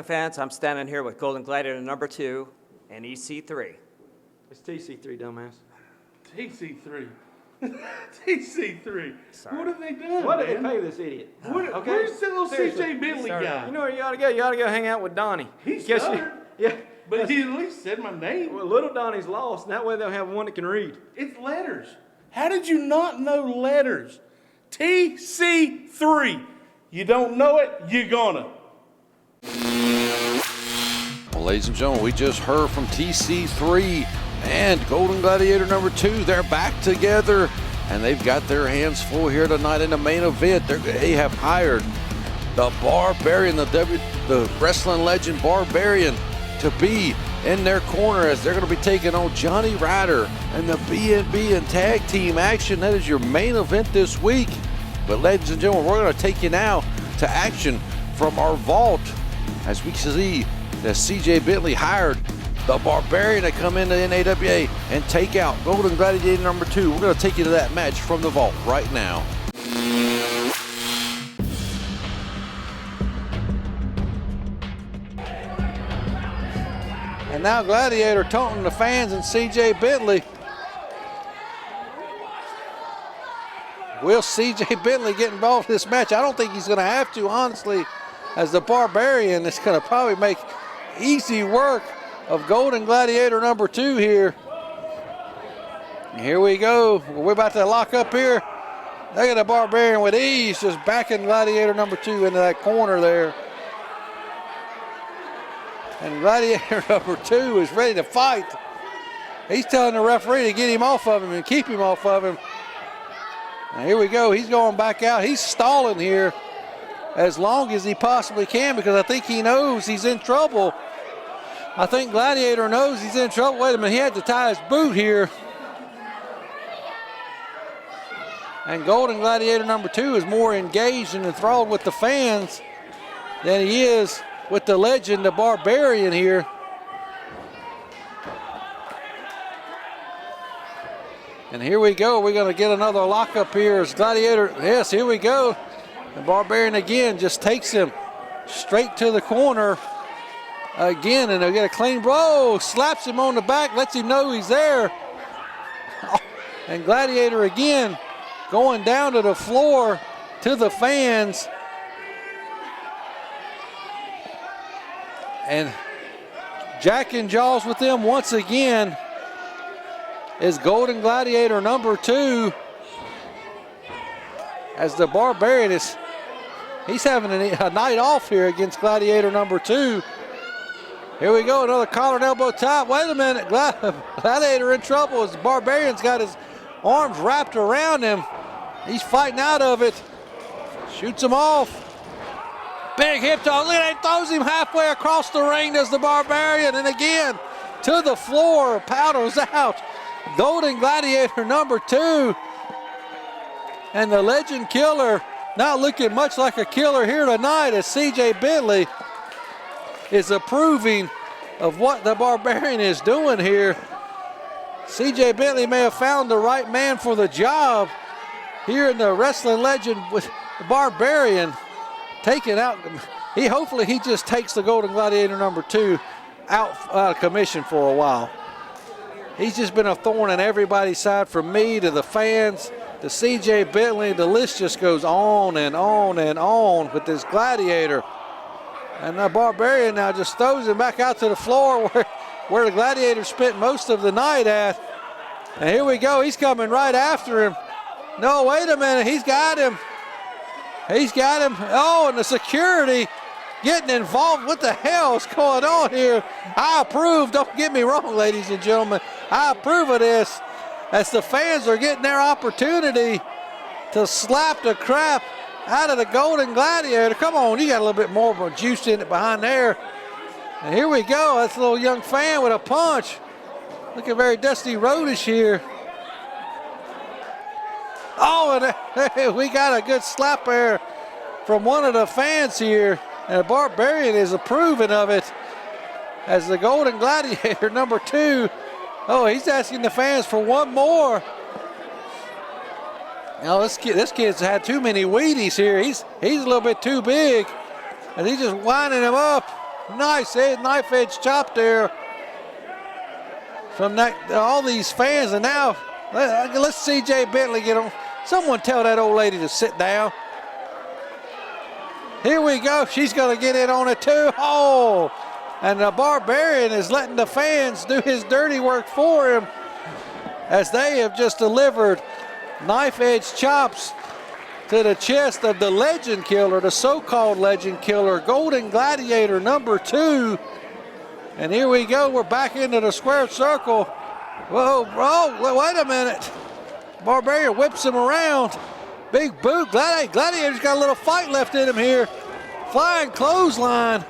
fans. I'm standing here with Golden Gladiator number 2 and EC3. It's TC3, dumbass. TC3. TC3. Sorry. What have they done? What did man? they pay this idiot? Where's the little CJ Bentley guy? You know where you ought to go? You ought to go hang out with Donnie. He's Guess you- stuttered. Yeah. But he at least said my name. Well, little Donnie's lost, and that way they'll have one that can read. It's letters. How did you not know letters? TC3. You don't know it, you're gonna. Well, ladies and gentlemen, we just heard from TC3 and Golden Gladiator number 2. They're back together, and they've got their hands full here tonight in the main event. They have hired the Barbarian, the wrestling legend Barbarian, to be in their corner as they're going to be taking on Jonny Ryda and the B.N.B in tag team action. That is your main event this week. But ladies and gentlemen, we're going to take you now to action from our vault as we see that CJ Bentley hired the Barbarian to come into NAWA and take out Golden Gladiator number 2. We're going to take you to that match from the vault right now. And now Gladiator taunting the fans and CJ Bentley. Will CJ Bentley get involved in this match? I don't think he's going to have to, honestly, as the Barbarian is going to probably make easy work of Golden Gladiator number 2 here. And here we go. We're about to lock up here. Look at the Barbarian with ease, just backing Gladiator number 2 into that corner there. And Gladiator number 2 is ready to fight. He's telling the referee to get him off of him and keep him off of him. And here we go. He's going back out. He's stalling here as long as he possibly can because I think he knows he's in trouble. I think Gladiator knows he's in trouble. Wait a minute. He had to tie his boot here. And Golden Gladiator number 2 is more engaged and enthralled with the fans than he is with the legend, the Barbarian here. And here we go. We're going to get another lockup here as Gladiator. Yes, here we go. The Barbarian again just takes him straight to the corner again, and they'll get a clean blow. Slaps him on the back, lets him know he's there. And Gladiator again going down to the floor to the fans. And Jack and Jaws with them once again is Golden Gladiator number 2. As the Barbarian he's having a night off here against Gladiator number 2. Here we go, another collar and elbow top. Wait a minute, Gladiator in trouble as the Barbarian's got his arms wrapped around him. He's fighting out of it. Shoots him off. Big hip toss, look at that, throws him halfway across the ring, does the Barbarian, and again to the floor, powders out. Golden Gladiator number 2. And the Legend Killer not looking much like a killer here tonight as CJ Bentley is approving of what the Barbarian is doing here. CJ Bentley may have found the right man for the job here in the wrestling legend with the Barbarian. Taking out, hopefully he just takes the Golden Gladiator number 2 out of commission for a while. He's just been a thorn in everybody's side, from me to the fans to CJ Bentley. The list just goes on and on and on with this Gladiator. And the Barbarian now just throws him back out to the floor where the Gladiator spent most of the night at. And here we go, he's coming right after him. No, wait a minute, he's got him. He's got him. Oh, and the security getting involved. What the hell is going on here? I approve. Don't get me wrong, ladies and gentlemen. I approve of this as the fans are getting their opportunity to slap the crap out of the Golden Gladiator. Come on, you got a little bit more juice in it behind there. And here we go. That's a little young fan with a punch. Looking very Dusty Rhodes here. Oh, and we got a good slap there from one of the fans here. And the Barbarian is approving of it as the Golden Gladiator number 2. Oh, he's asking the fans for one more. Now this kid's had too many Wheaties here. He's a little bit too big. And he's just winding him up. Nice knife edge chop there from that, all these fans. And now let's CJ Bentley get on. Someone tell that old lady to sit down. Here we go. She's going to get in on it too. Oh, and the Barbarian is letting the fans do his dirty work for him, as they have just delivered knife edge chops to the chest of the legend killer, the so-called legend killer, Golden Gladiator number 2. And here we go, we're back into the square circle. Whoa, wait a minute. Barbarian whips him around. Big boot, Gladiator's got a little fight left in him here. Flying clothesline,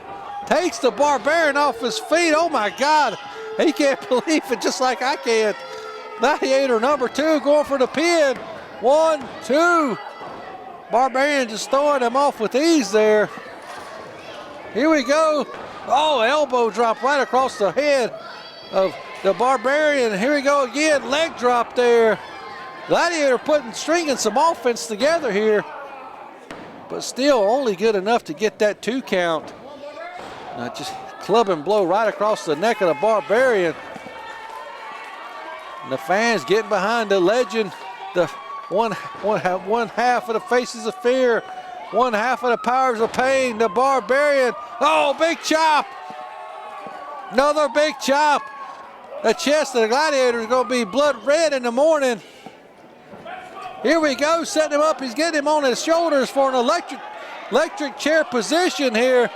takes the Barbarian off his feet. Oh my God, he can't believe it, just like I can't. Gladiator number 2 going for the pin. 1, 2. Barbarian just throwing him off with ease there. Here we go. Oh, elbow drop right across the head of the Barbarian. Here we go again, leg drop there. Gladiator stringing some offense together here, but still only good enough to get that 2 count. Just club and blow right across the neck of the Barbarian. And the fans getting behind the legend, the one half of the Faces of Fear, one half of the Powers of Pain, the Barbarian. Oh, big chop. Another big chop. The chest of the Gladiator is going to be blood red in the morning. Here we go, setting him up. He's getting him on his shoulders for an electric chair position here.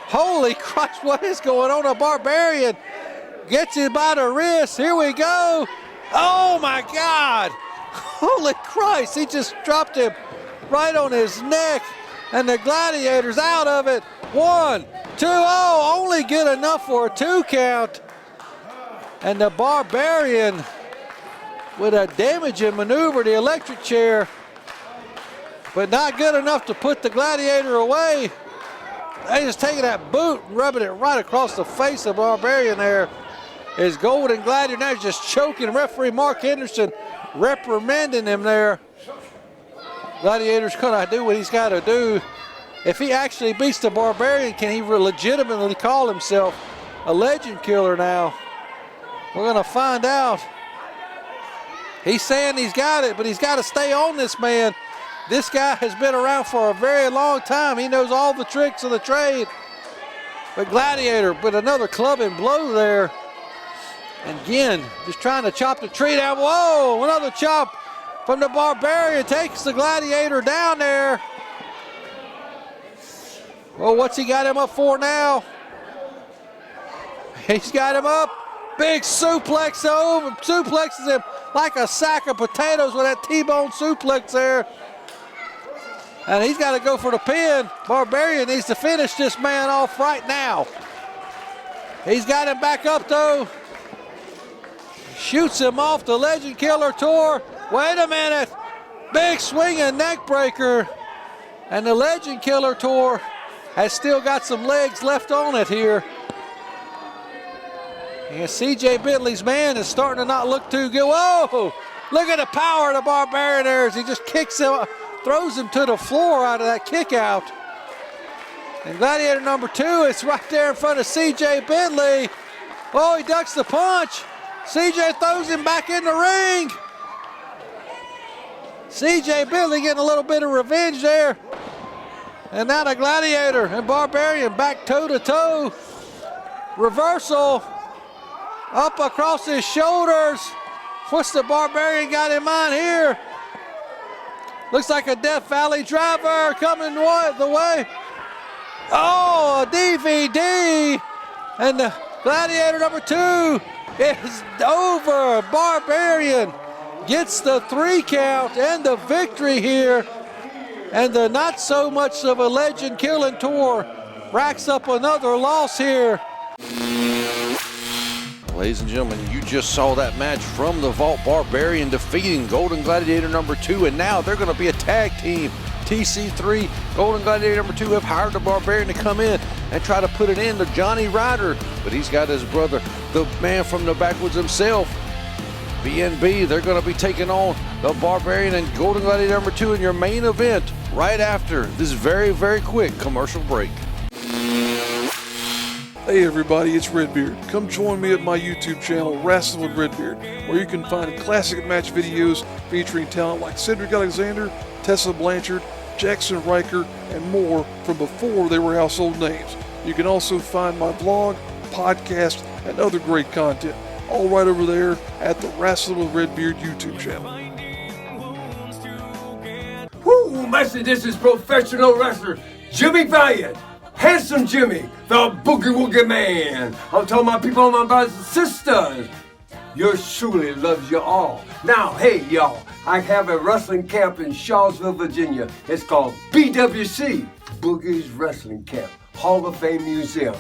Holy Christ, what is going on? A Barbarian gets him by the wrist. Here we go. Oh my God. Holy Christ, he just dropped him right on his neck, and the Gladiator's out of it. 1, 2, oh, only good enough for a 2 count. And the Barbarian with a damaging maneuver, the electric chair, but not good enough to put the Gladiator away. They just taking that boot and rubbing it right across the face of Barbarian there. Is Golden Gladiator now just choking referee Mark Henderson, reprimanding him there. Gladiator's gonna do what he's gotta do. If he actually beats the Barbarian, can he legitimately call himself a legend killer now? We're gonna find out. He's saying he's got it, but he's got to stay on this man. This guy has been around for a very long time. He knows all the tricks of the trade. But Gladiator with another club and blow there. And again, just trying to chop the tree down. Whoa, another chop from the Barbarian. Takes the Gladiator down there. Well, what's he got him up for now? He's got him up. Big suplex over, suplexes him like a sack of potatoes with that T-bone suplex there. And he's got to go for the pin. Barbarian needs to finish this man off right now. He's got him back up though. Shoots him off the Legend Killer Tour. Wait a minute. Big swinging neck breaker. And the Legend Killer Tour has still got some legs left on it here. And CJ Bentley's man is starting to not look too good. Whoa! Look at the power of the Barbarian there as he just kicks him, throws him to the floor out of that kick out. And Gladiator number 2 is right there in front of CJ Bentley. Oh, he ducks the punch. CJ throws him back in the ring. CJ Bentley getting a little bit of revenge there. And now the Gladiator and Barbarian back toe-to-toe. Reversal. Up across his shoulders. What's the Barbarian got in mind here? Looks like a Death Valley driver coming the way. Oh, a DVD. And the Gladiator number 2 is over. Barbarian gets the 3 count and the victory here. And the not so much of a Legend Killing Tour racks up another loss here. Ladies and gentlemen, you just saw that match from the Vault. Barbarian defeating Golden Gladiator number 2, and now they're going to be a tag team. TC3, Golden Gladiator number 2 have hired the Barbarian to come in and try to put it in to Jonny Ryda, but he's got his brother, the man from the backwoods himself, B.N.B. They're going to be taking on the Barbarian and Golden Gladiator number 2 in your main event right after this very, very quick commercial break. Hey everybody, it's Redbeard. Come join me at my YouTube channel, Wrestling with Redbeard, where you can find classic match videos featuring talent like Cedric Alexander, Tessa Blanchard, Jackson Riker, and more from before they were household names. You can also find my vlog, podcast, and other great content, all right over there at the Wrestling with Redbeard YouTube channel. Whoo, Master, this is professional wrestler Jimmy Valiant. Handsome Jimmy, the Boogie Woogie Man. I'm talking about people, my brothers and sisters. Yours truly loves you all. Now, hey, y'all, I have a wrestling camp in Charlottesville, Virginia. It's called BWC, Boogie's Wrestling Camp, Hall of Fame Museum.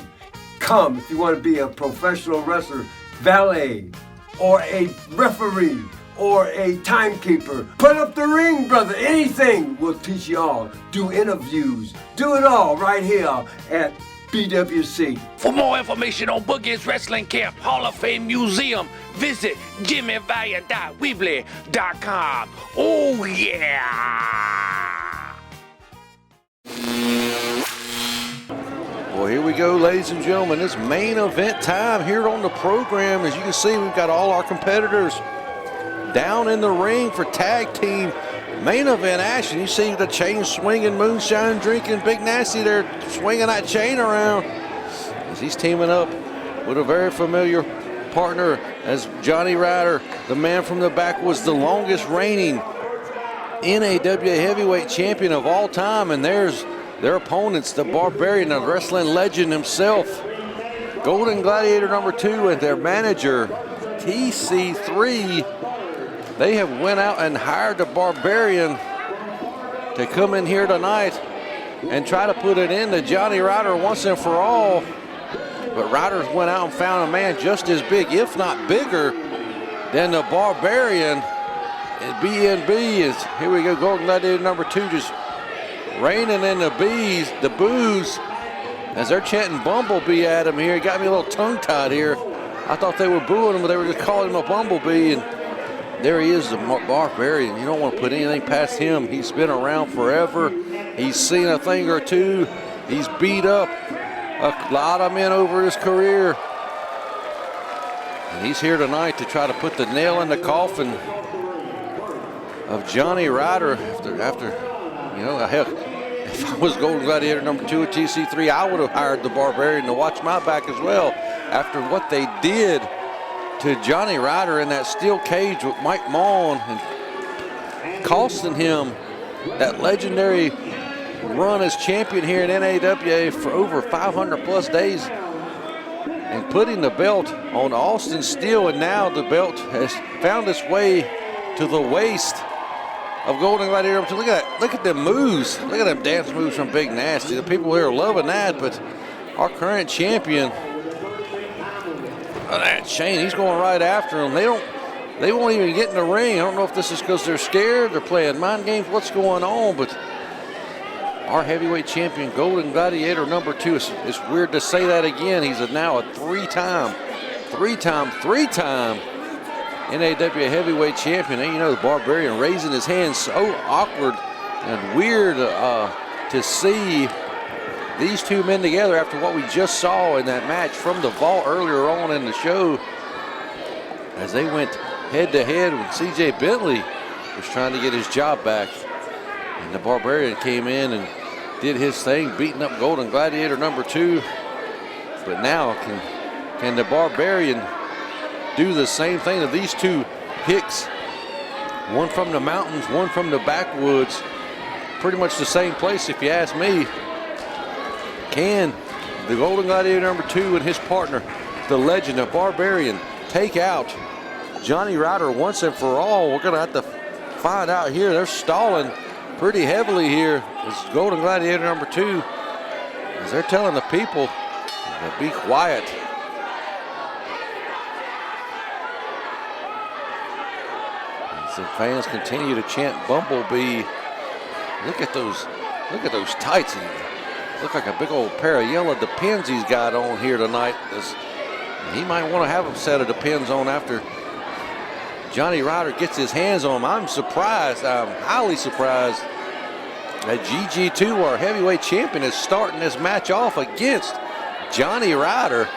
Come if you want to be a professional wrestler, valet, or a referee, or a timekeeper. Put up the ring, brother. Anything will teach you all. Do interviews. Do it all right here at BWC. For more information on Boogie's Wrestling Camp Hall of Fame Museum, visit jimmyvaliant.weebly.com. Oh, yeah! Well, here we go, ladies and gentlemen. It's main event time here on the program. As you can see, we've got all our competitors down in the ring for tag team main event action. You see the chain swinging, moonshine drinking, Big Nasty there swinging that chain around as he's teaming up with a very familiar partner as Jonny Ryda, the man from the back, was the longest reigning NAWA heavyweight champion of all time. And there's their opponents, the Barbarian, the wrestling legend himself, Golden Gladiator #2, and their manager, TC3. They have went out and hired the Barbarian to come in here tonight and try to put it into Jonny Ryda once and for all. But Ryder's went out and found a man just as big, if not bigger, than the Barbarian. And B.N.B. is, here we go, Golden Gladiator #2 just raining in the boos as they're chanting Bumblebee at him here. It got me a little tongue-tied here. I thought they were booing him, but they were just calling him a Bumblebee. And there he is, the Barbarian. You don't want to put anything past him. He's been around forever. He's seen a thing or two. He's beat up a lot of men over his career. And he's here tonight to try to put the nail in the coffin of Jonny Ryda after you know, heck, if I was Golden Gladiator #2 at TC3, I would have hired the Barbarian to watch my back as well after what they did to Jonny Ryda in that steel cage with Mike Maughan and costing him that legendary run as champion here in NAWA for over 500 plus days and putting the belt on Austin Steele. And now the belt has found its way to the waist of Golden Gladiator #2. Look at that. Look at them moves. Look at them dance moves from Big Nasty. The people here are loving that, but our current champion, that Shane, he's going right after him. They won't even get in the ring. I don't know if this is because they're scared, they're playing mind games, what's going on, but our heavyweight champion, Golden Gladiator #2, it's weird to say that again. He's now a three-time NAWA heavyweight champion. And you know, the Barbarian raising his hands, so awkward and weird to see these two men together after what we just saw in that match from the vault earlier on in the show, as they went head-to-head when CJ Bentley was trying to get his job back. And the Barbarian came in and did his thing, beating up Golden Gladiator #2. But now, can the Barbarian do the same thing to these two hicks? One from the mountains, one from the backwoods. Pretty much the same place, if you ask me. Can the Golden Gladiator #2 and his partner, the legend of Barbarian, take out Jonny Ryda once and for all? We're going to have to find out here. They're stalling pretty heavily here. It's Golden Gladiator #2, as they're telling the people to be quiet. As the fans continue to chant Bumblebee. Look at those tights. Look like a big old pair of yellow Depends he's got on here tonight. He might want to have a set of Depends on after Jonny Ryda gets his hands on him. I'm surprised, I'm highly surprised that GG2, our heavyweight champion, is starting this match off against Johnny Ryder.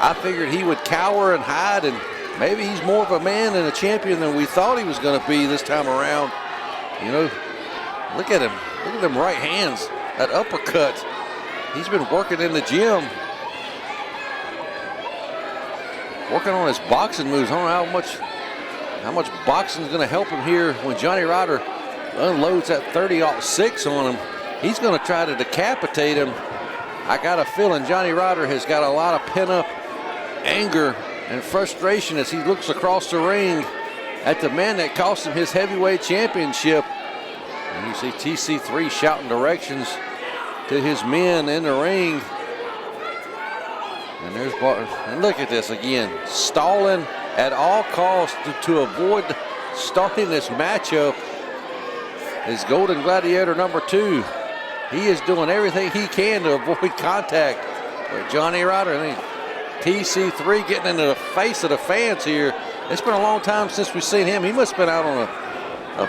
I figured he would cower and hide, and maybe he's more of a man and a champion than we thought he was going to be this time around. You know, look at him. Look at them right hands, that uppercut. He's been working in the gym, working on his boxing moves. I don't know how much boxing is going to help him here when Johnny Ryder unloads that 30-06 on him. He's going to try to decapitate him. I got a feeling Johnny Ryder has got a lot of pent-up anger and frustration as he looks across the ring at the man that cost him his heavyweight championship. And you see TC3 shouting directions to his men in the ring. And there's and look at this again, stalling at all costs to avoid starting this matchup is Golden Gladiator number 2. He is doing everything he can to avoid contact with Johnny Ryder. I think TC3 getting into the face of the fans here. It's been a long time since we've seen him. He must have been out on a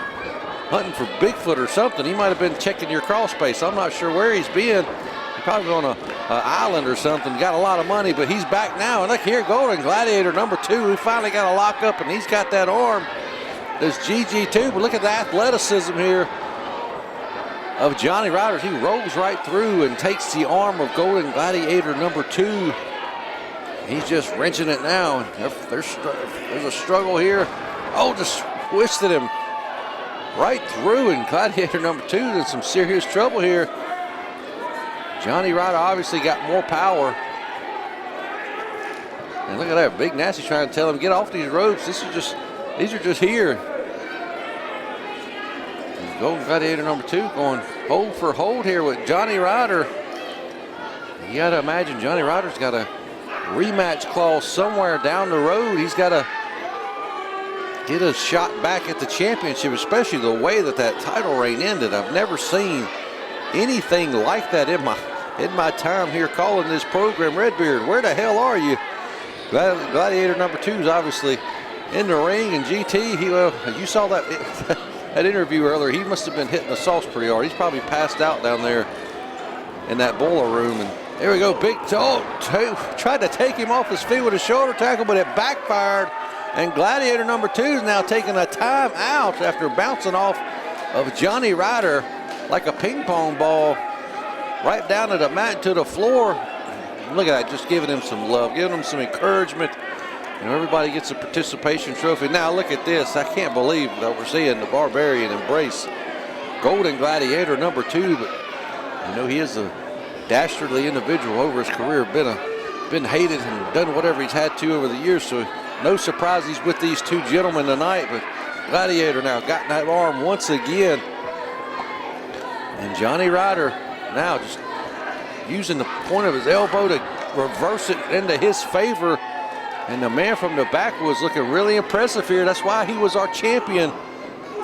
hunting for Bigfoot or something. He might have been checking your crawl space. I'm not sure where he's been. He's probably on an island or something. Got a lot of money, but he's back now. And look here, Golden Gladiator number 2, who finally got a lock up, and he's got that arm. There's GG2, but look at the athleticism here of Johnny Ryder. He rolls right through and takes the arm of Golden Gladiator number 2. He's just wrenching it now. There's a struggle here. Oh, just twisted him right through, and Gladiator number 2 is in some serious trouble here. Johnny Ryder obviously got more power. And look at that, Big Nasty trying to tell him, get off these ropes. These are just here. And Golden Gladiator number 2 going hold for hold here with Johnny Ryder. You gotta imagine Johnny Ryder's got a rematch clause somewhere down the road. He's gotta get a shot back at the championship, especially the way that title reign ended. I've never seen anything like that in my time here calling this program. Redbeard, where the hell are you? Gladiator number 2 is obviously in the ring, and GT, you saw that that interview earlier. He must have been hitting the sauce pretty hard. He's probably passed out down there in that boiler room. And there we go, big toe. Tried to take him off his feet with a shoulder tackle, but it backfired. And Gladiator number 2 is now taking a time out after bouncing off of Johnny Ryder like a ping pong ball right down to the mat, to the floor. Look at that, just giving him some love, giving him some encouragement. You know, everybody gets a participation trophy. Now look at this. I can't believe that we're seeing the Barbarian embrace Golden Gladiator number 2, but you know, he is a dastardly individual over his career, been hated and done whatever he's had to over the years, so no surprise he's with these 2 gentlemen tonight. But Gladiator now got that arm once again. And Johnny Ryder now just using the point of his elbow to reverse it into his favor. And the man from the back was looking really impressive here. That's why he was our champion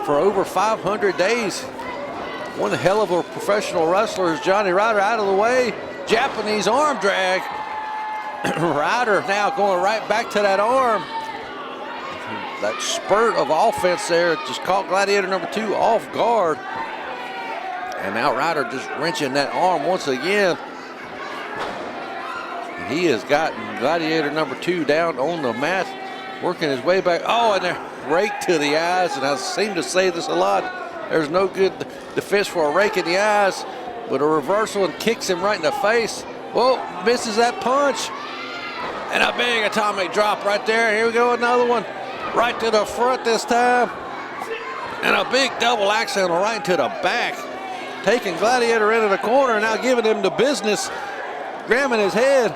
for over 500 days. One hell of a professional wrestler is Johnny Ryder. Out of the way, Japanese arm drag. Ryder now going right back to that arm. That spurt of offense there just caught Gladiator number 2 off guard. And now Ryder just wrenching that arm once again. And he has gotten Gladiator number 2 down on the mat, working his way back. Oh, and a rake to the eyes. And I seem to say this a lot. There's no good defense for a rake in the eyes, but a reversal and kicks him right in the face. Whoa, misses that punch. And a big atomic drop right there. Here we go, another one. Right to the front this time. And a big double axe handle right to the back. Taking Gladiator into the corner, now giving him the business. Grabbing his head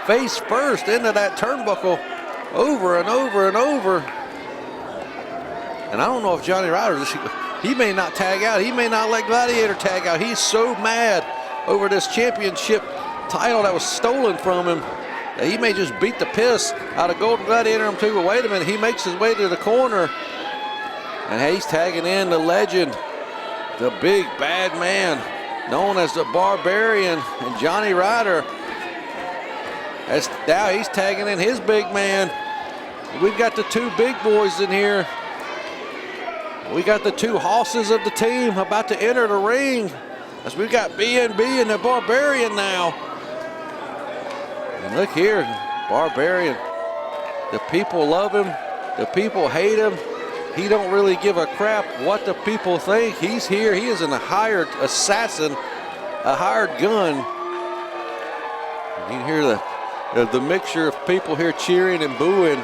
face first into that turnbuckle over and over and over. And I don't know if Johnny Ryder, he may not tag out. He may not let Gladiator tag out. He's so mad over this championship title that was stolen from him that he may just beat the piss out of Golden Gladiator number 2. But wait a minute, he makes his way to the corner. And he's tagging in the legend, the big bad man, known as the Barbarian, and Johnny Ryder. Now he's tagging in his big man. We've got the 2 big boys in here. We got the 2 hosses of the team about to enter the ring. As we've got B.N.B and the Barbarian now. And look here, Barbarian. The people love him. The people hate him. He don't really give a crap what the people think. He's here. He is a hired assassin, a hired gun. You can hear the mixture of people here cheering and booing.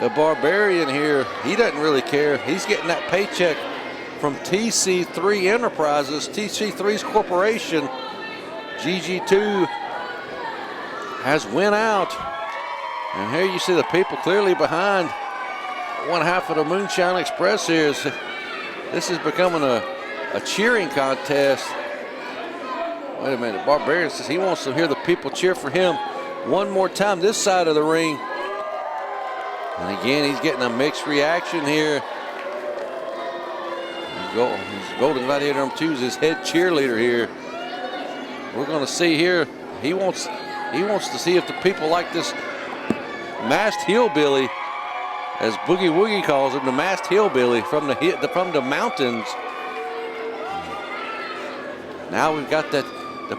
The Barbarian here, he doesn't really care. He's getting that paycheck from TC3 Enterprises, TC3's corporation. GG2 has went out. And here you see the people clearly behind one half of the Moonshine Express here. This is becoming a cheering contest. Wait a minute, Barbarian says he wants to hear the people cheer for him one more time this side of the ring. And again, he's getting a mixed reaction here. Golden Gladiator number 2 is his head cheerleader here. We're going to see here. He wants to see if the people like this masked hillbilly, as Boogie Woogie calls him, the masked hillbilly from the mountains. Now we've got the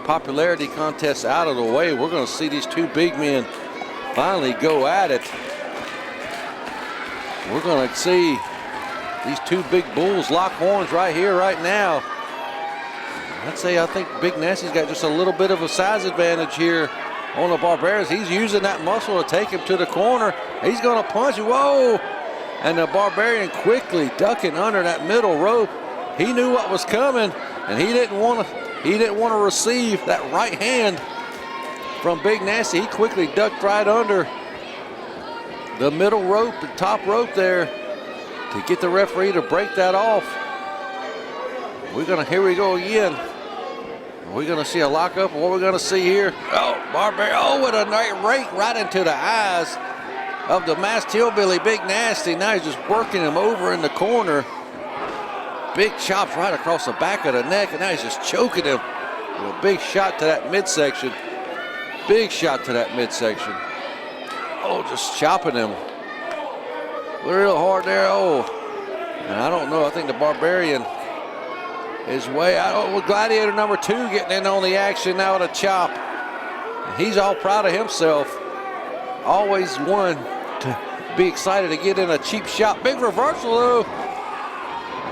popularity contest out of the way. We're going to see these two big men finally go at it. We're going to see these two big bulls lock horns right here, right now. I think Big Nasty's got just a little bit of a size advantage here on the Barbarians. He's using that muscle to take him to the corner. He's going to punch. Whoa! And the Barbarian quickly ducking under that middle rope. He knew what was coming, and he didn't want to receive that right hand from Big Nasty. He quickly ducked right under the middle rope, the top rope there, to get the referee to break that off. Here we go again. We're gonna see a lockup. What we're gonna see here? Oh, Barbarian! Oh, with a rake right into the eyes of the masked hillbilly, Big Nasty. Now he's just working him over in the corner. Big chops right across the back of the neck, and now he's just choking him with a big shot to that midsection. Big shot to that midsection. Oh, just chopping him real hard there. Oh, and I don't know. I think the Barbarian is way out. Oh, Gladiator number 2 getting in on the action now with a chop. And he's all proud of himself. Always one to be excited to get in a cheap shot. Big reversal though.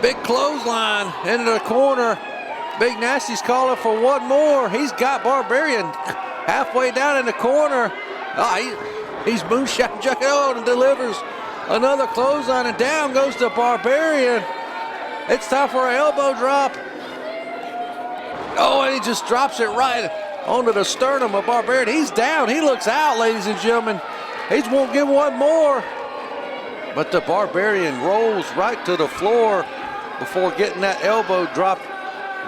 Big clothesline into the corner. Big Nasty's calling for one more. He's got Barbarian halfway down in the corner. Oh, he's moonshot jumping on and delivers another clothesline, and down goes the Barbarian. It's time for an elbow drop. Oh, and he just drops it right onto the sternum of Barbarian. He's down. He looks out, ladies and gentlemen. He won't get one more. But the Barbarian rolls right to the floor before getting that elbow dropped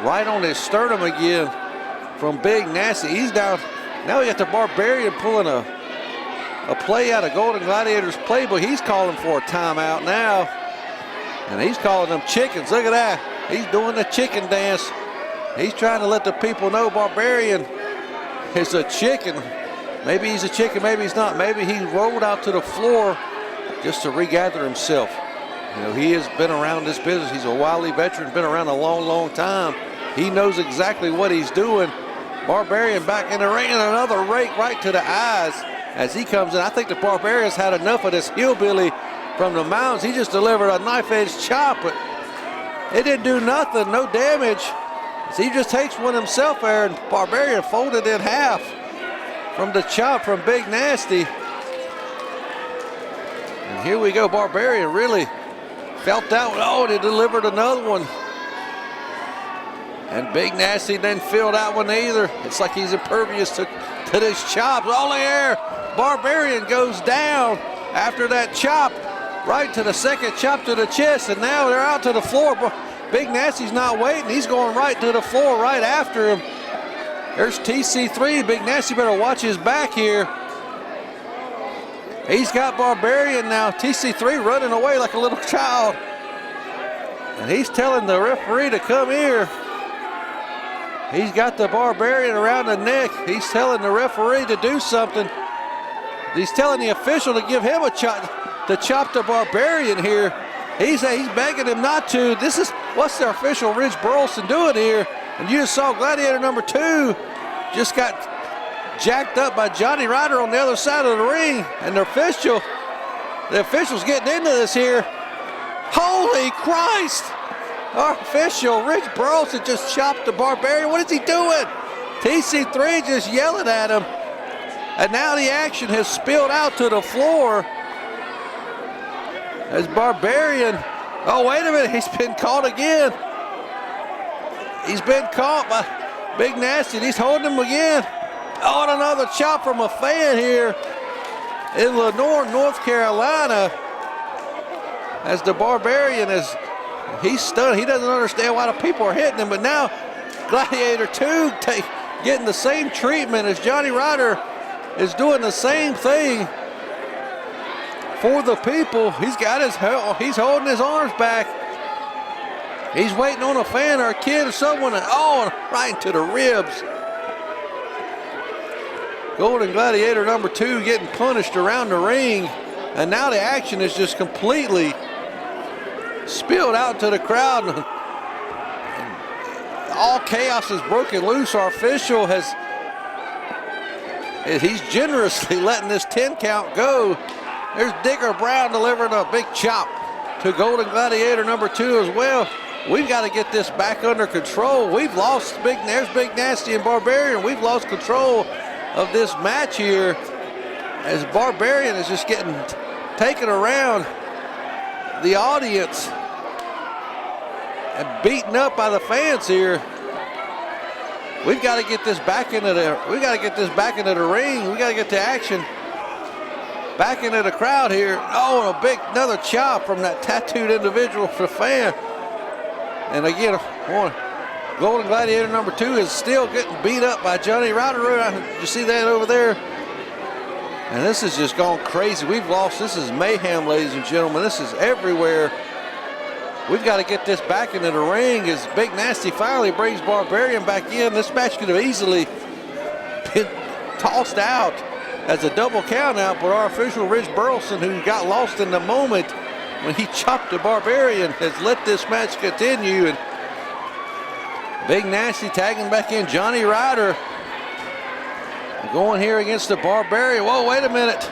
right on his sternum again from Big Nasty. He's down. Now we got the Barbarian pulling a play out of Golden Gladiator's playbook. He's calling for a timeout now. And he's calling them chickens. Look at that. He's doing the chicken dance. He's trying to let the people know Barbarian is a chicken. Maybe he's a chicken, maybe he's not. Maybe he rolled out to the floor just to regather himself. You know, he has been around this business. He's a wily veteran, been around a long, long time. He knows exactly what he's doing. Barbarian back in the ring, and another rake right to the eyes as he comes in. I think the Barbarian's had enough of this hillbilly from the mountains. He just delivered a knife-edge chop, but it didn't do nothing, no damage. So he just takes one himself there, and Barbarian folded in half from the chop from Big Nasty. And here we go, Barbarian really felt that one. Oh, they delivered another one. And Big Nasty didn't feel that one either. It's like he's impervious to this chop. All in the air. Barbarian goes down after that chop, right to the second chop to the chest, and now they're out to the floor. Big Nasty's not waiting. He's going right to the floor right after him. There's TC3. Big Nasty better watch his back here. He's got Barbarian now. TC3 running away like a little child. And he's telling the referee to come here. He's got the Barbarian around the neck. He's telling the referee to do something. He's telling the official to give him a chop, to chop the Barbarian here. He's begging him not to. What's the official Ridge Burleson doing here? And you just saw Gladiator number 2 just got jacked up by Johnny Ryder on the other side of the ring. And the official's getting into this here. Holy Christ! Our official, Rich Burleson, just chopped the Barbarian. What is he doing? TC3 just yelling at him. And now the action has spilled out to the floor as Barbarian, oh wait a minute, he's been caught again. He's been caught by Big Nasty and he's holding him again. Oh, and another chop from a fan here in Lenoir, North Carolina, as the Barbarian he's stunned. He doesn't understand why the people are hitting him, but now Gladiator 2 getting the same treatment as Johnny Ryder is doing the same thing for the people. He's holding his arms back. He's waiting on a fan or a kid or someone, and right into the ribs. Golden Gladiator number 2 getting punished around the ring, and now the action is just completely spilled out to the crowd. All chaos is broken loose. Our official he's generously letting this 10 count go. There's Digger Brown delivering a big chop to Golden Gladiator number 2 as well. We've got to get this back under control. We've lost there's Big Nasty and Barbarian. We've lost control of this match here as Barbarian is just getting taken around the audience and beaten up by the fans here. We've got to get this back into the ring. We got to get the action back into the crowd here. Oh, and another chop from that tattooed individual for the fan. And again, Golden Gladiator number 2 is still getting beat up by Johnny Ryder. You see that over there? And this is just gone crazy. We've lost. This is mayhem, ladies and gentlemen. This is everywhere. We've got to get this back into the ring as Big Nasty finally brings Barbarian back in. This match could have easily been tossed out as a double count out, but our official Rich Burleson, who got lost in the moment when he chopped the Barbarian, has let this match continue. And Big Nasty tagging back in Johnny Ryder. Going here against the Barbarian. Whoa, wait a minute.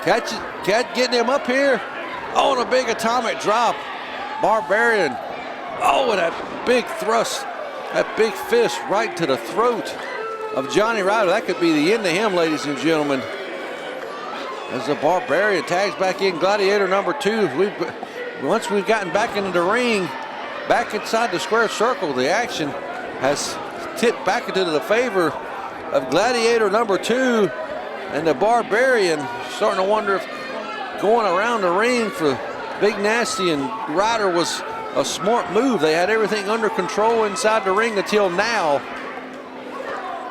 Getting him up here. Oh, and a big atomic drop. Barbarian. Oh, and that big thrust. That big fist right to the throat of Johnny Ryder. That could be the end of him, ladies and gentlemen. As the Barbarian tags back in Gladiator number 2. Once we've gotten back into the ring, back inside the square circle, the action has tipped back into the favor of Gladiator number 2, and the Barbarian starting to wonder if going around the ring for Big Nasty and Ryder was a smart move. They had everything under control inside the ring until now,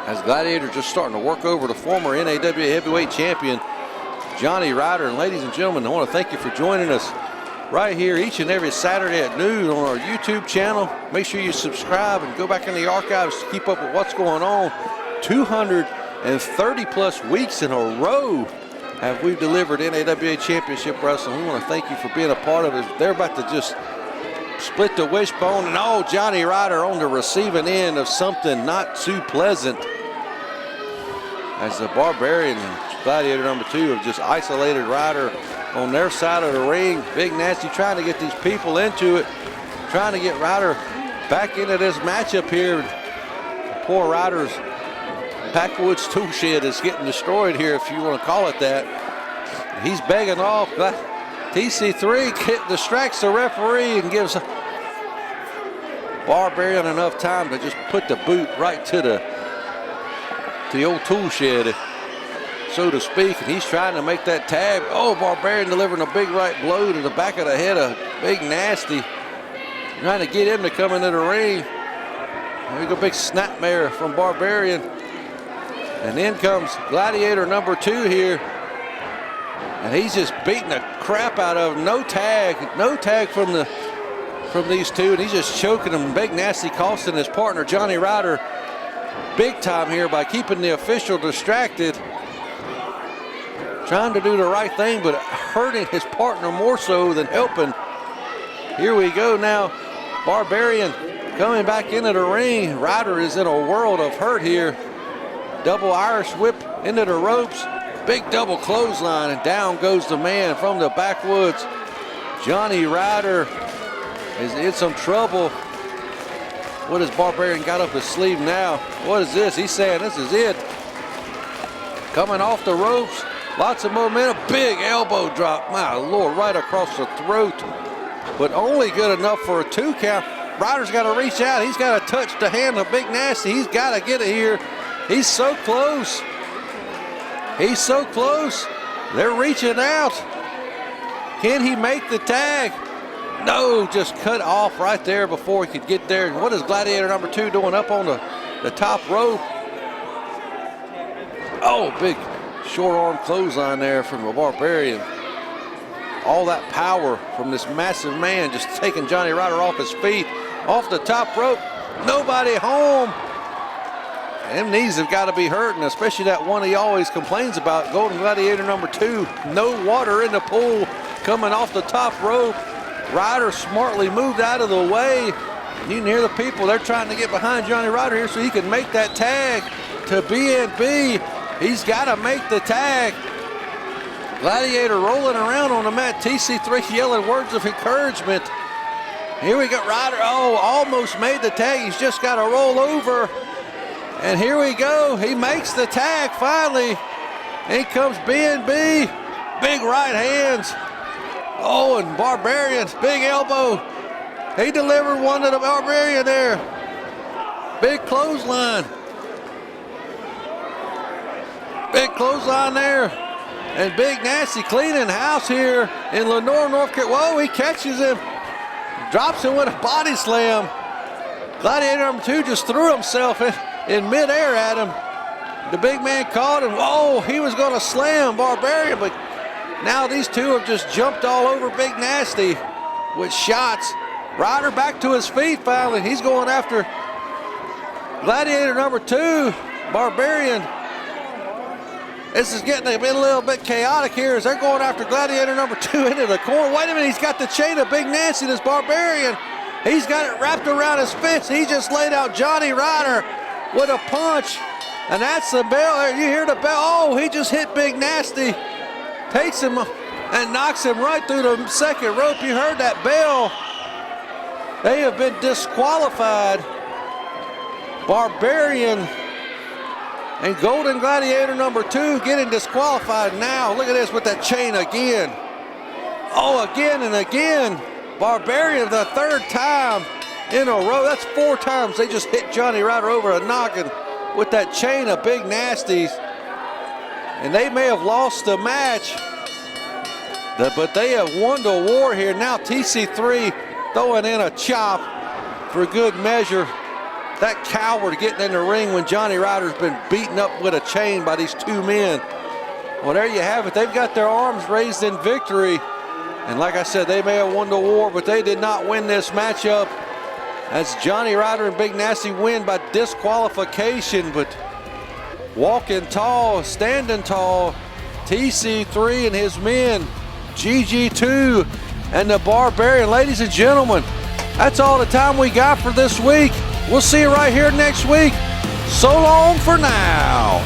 as Gladiator just starting to work over the former NAWA heavyweight champion Johnny Ryder. And ladies and gentlemen, I want to thank you for joining us right here each and every Saturday at noon on our YouTube channel. Make sure you subscribe and go back in the archives to keep up with what's going on. 230 plus weeks in a row have we delivered NAWA Championship Wrestling. We want to thank you for being a part of it. They're about to just split the wishbone, and Johnny Ryder on the receiving end of something not too pleasant, as the Barbarian and Gladiator number 2 have just isolated Ryder on their side of the ring. Big Nasty trying to get these people into it, trying to get Ryder back into this matchup here. Poor Ryder's backwoods tool shed is getting destroyed here, if you want to call it that. He's begging off. TC3 distracts the referee and gives Barbarian enough time to just put the boot right to the old tool shed, so to speak. And he's trying to make that tag. Oh, Barbarian delivering a big right blow to the back of the head of Big Nasty, trying to get him to come into the ring. There we go, big snapmare from Barbarian. And in comes Gladiator number 2 here. And he's just beating the crap out of him. No tag from these two. And he's just choking him. Big Nasty costing his partner Johnny Ryder big time here by keeping the official distracted. Trying to do the right thing, but hurting his partner more so than helping. Here we go now. Barbarian coming back into the ring. Ryder is in a world of hurt here. Double Irish whip into the ropes. Big double clothesline, and down goes the man from the backwoods. Jonny Ryder is in some trouble. What has Barbarian got up his sleeve now? What is this? He's saying this is it. Coming off the ropes. Lots of momentum. Big elbow drop. My Lord, right across the throat. But only good enough for a 2 count. Ryder's got to reach out. He's got to touch the hand of Big Nasty. He's got to get it here. He's so close. He's so close. They're reaching out. Can he make the tag? No, just cut off right there before he could get there. And what is Gladiator number 2 doing up on the top rope? Oh, big short arm clothesline there from the Barbarian. All that power from this massive man just taking Jonny Ryder off his feet. Off the top rope. Nobody home. Them knees have got to be hurting, especially that one he always complains about, Golden Gladiator number 2. No water in the pool coming off the top rope. Ryder smartly moved out of the way. You can hear the people, they're trying to get behind Jonny Ryder here so he can make that tag to B.N.B. He's got to make the tag. Gladiator rolling around on the mat. TC3 yelling words of encouragement. Here we go, Ryder, oh, almost made the tag. He's just got to roll over. And here we go, he makes the tag finally. In comes B.N.B. Big right hands. Oh, and Barbarian, big elbow. He delivered one to the Barbarian there. Big clothesline. Big clothesline there. And Big Nasty cleaning house here in Lenoir, North Carolina. Whoa, he catches him. Drops him with a body slam. Gladiator number 2 just threw himself in midair at him. The big man caught him. Whoa, he was going to slam Barbarian, but now these two have just jumped all over Big Nasty with shots. Ryder back to his feet finally. He's going after Gladiator number 2, Barbarian. This is getting a little bit chaotic here as they're going after Gladiator number 2 into the corner. Wait a minute, he's got the chain of Big Nasty, this Barbarian. He's got it wrapped around his fist. He just laid out Jonny Ryder with a punch. And that's the bell. You hear the bell. Oh, he just hit Big Nasty. Takes him and knocks him right through the second rope. You heard that bell. They have been disqualified. Barbarian and Golden Gladiator number 2 getting disqualified now. Look at this with that chain again. Oh, again and again. Barbarian the 3rd time in a row. That's 4 times they just hit Jonny Ryder over a noggin with that chain of Big Nasties. And they may have lost the match, but they have won the war here. Now TC3 throwing in a chop for good measure. That coward getting in the ring when Jonny Ryder's been beaten up with a chain by these 2 men. Well, there you have it. They've got their arms raised in victory. And like I said, they may have won the war, but they did not win this matchup. As Jonny Ryder and Big Nasty win by disqualification, but walking tall, standing tall, TC3 and his men, GG2 and the Barbarian. Ladies and gentlemen, that's all the time we got for this week. We'll see you right here next week. So long for now.